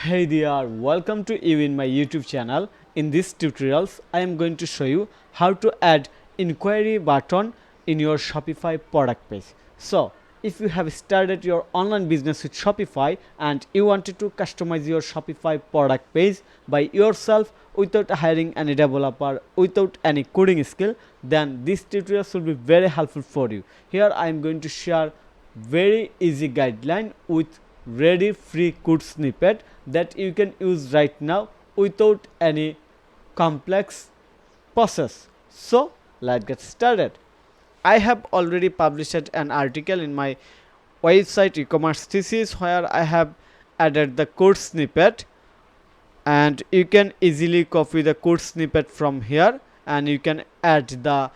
Hey there, welcome to you in my YouTube channel. In this tutorials, I am going to show you how to add inquiry button in your Shopify product page. So, if you have started your online business with Shopify and you wanted to customize your Shopify product page by yourself without hiring any developer, without any coding skill, then this tutorial will be very helpful for you. Here I am going to share very easy guideline with ready free code snippet that you can use right now without any complex process. So let's get started. I have already published an article in my website e-commerce thesis where I have added the code snippet, and you can easily copy the code snippet from here and you can add the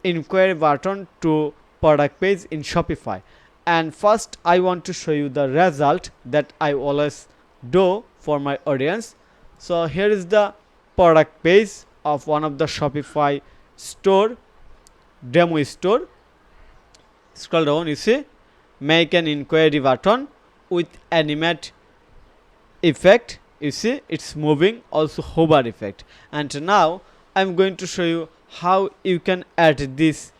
inquiry button to product page in Shopify. And first I want to show you the result that I always do for my audience. So here is the product page of one of the Shopify store, demo store. Scroll down, you see make an inquiry button with animate effect. You see it's moving, also hover effect. And now I'm going to show you how you can add this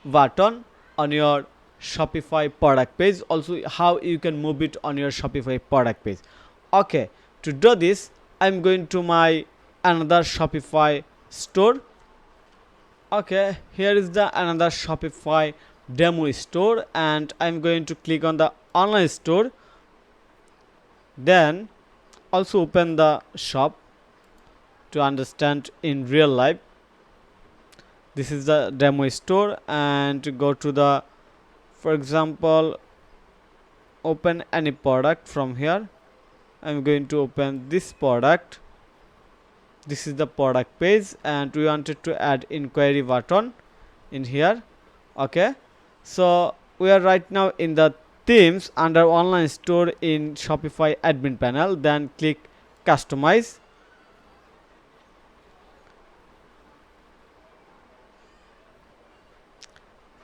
button on your Shopify product page, also how you can move it on your Shopify product page. Okay, to do this I'm going to my another Shopify store. Okay, here is the another Shopify demo store and I'm going to click on the online store, then also open the shop to understand in real life. This is the demo store and go to the, for example, open any product from here. I'm going to open this product. This is the product page and we wanted to add inquiry button in here. Okay, so we are right now in the themes under online store in Shopify admin panel, then click customize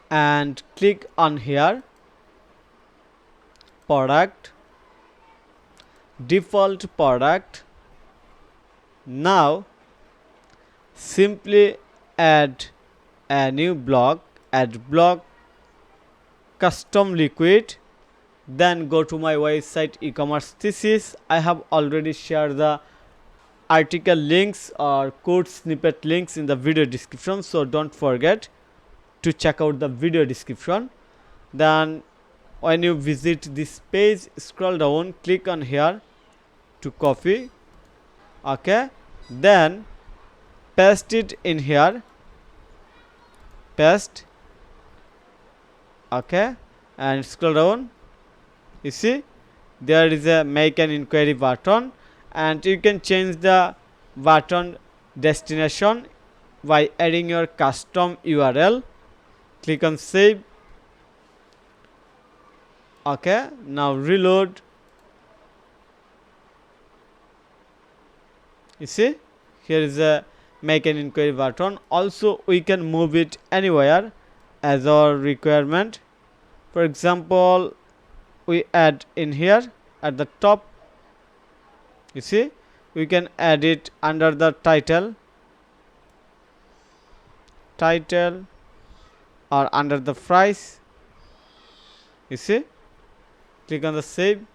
and click on here product, default product. Now simply add a new block, add block custom liquid, then go to my website e-commerce thesis. I have already shared the article links or code snippet links in the video description, so don't forget to check out the video description. Then when you visit this page, scroll down, click on here to copy. Okay, then paste it in here, paste. Okay, and scroll down, you see there is a make an inquiry button and you can change the button destination by adding your custom URL. Click on save. Okay, now reload. You see here is a make an inquiry button. Also we can move it anywhere as our requirement. For example, we add in here at the top. You see we can add it under the title or under the price. You see, click on the save.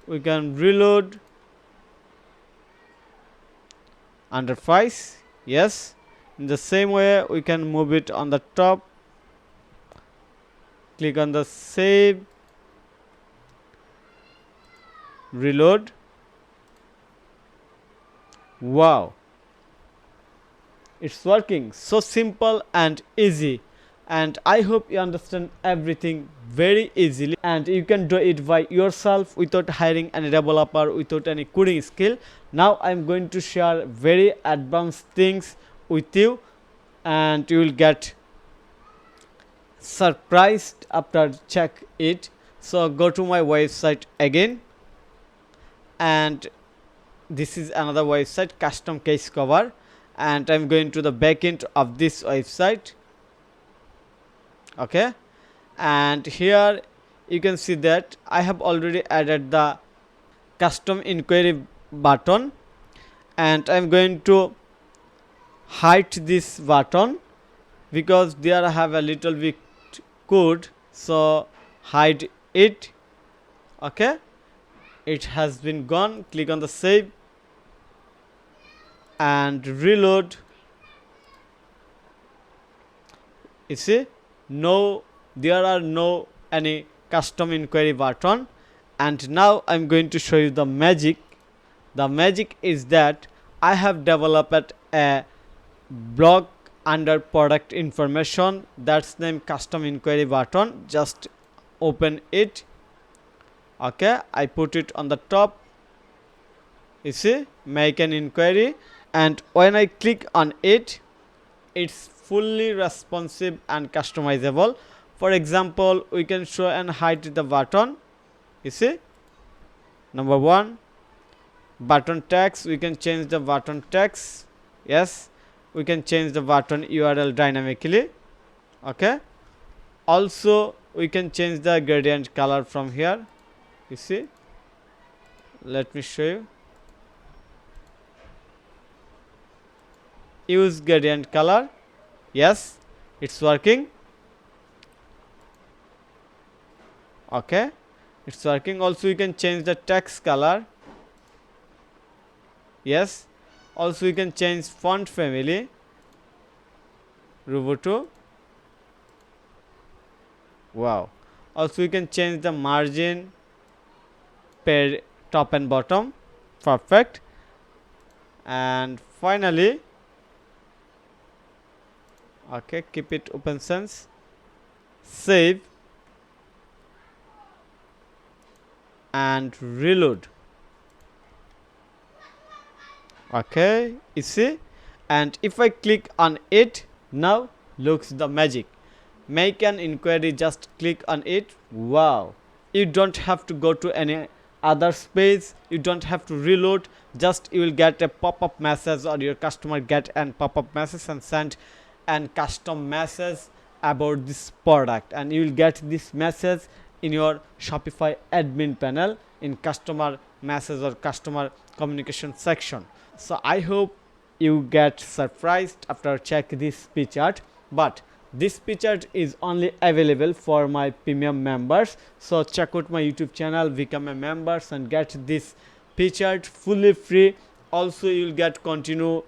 We can reload under price. Yes, in the same way we can move it on the top. Click on the save, reload. Wow, it's working. So simple and easy, and I hope you understand everything very easily and you can do it by yourself without hiring any developer, without any coding skill. Now I'm going to share very advanced things with you and you will get surprised after check it. So go to my website again, and this is another website, custom case cover, and I'm going to the backend of this website. Okay, and here you can see that I have already added the custom inquiry button, and I'm going to hide this button because there I have a little bit code, so hide it. Okay, it has been gone. Click on the save and reload. You see, no, there are no any custom inquiry button. And now I'm going to show you the magic. The magic is that I have developed a blog under product information that's named custom inquiry button. Just open it. Okay, I put it on the top. You see, make an inquiry, and when I click on it, it's fully responsive and customizable. For example, we can show and hide the button. You see, number one, button text, we can change the button text. Yes, we can change the button URL dynamically. Okay, also we can change the gradient color from here. You see, let me show you. Use gradient color. Yes, it's working. Okay, it's working. Also you can change the text color. Yes, also you can change font family, Rubutu. Wow. Also you can change the margin per top and bottom. Perfect. And finally, okay, keep it open sense, save and reload. Okay, you see, and if I click on it, now looks the magic. Make an inquiry, just click on it. Wow, you don't have to go to any other space, you don't have to reload, just you will get a pop-up message, or your customer get an pop-up message and send an custom message about this product, and you will get this message in your Shopify admin panel in customer message or customer communication section. So I hope you get surprised after check this picture, but this picture is only available for my premium members. So check out my YouTube channel, become a member and get this picture fully free. Also you will get continue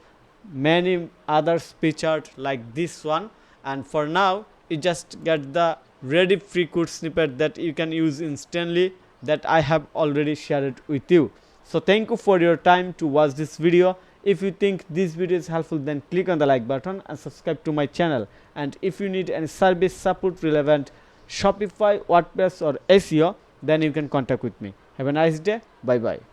many other pictures like this one, and for now you just get the ready free code snippet that you can use instantly, that I have already shared with you. So thank you for your time to watch this video. If you think this video is helpful, then click on the like button and subscribe to my channel. And if you need any service support relevant Shopify, WordPress or SEO, then you can contact with me. Have a nice day. Bye bye.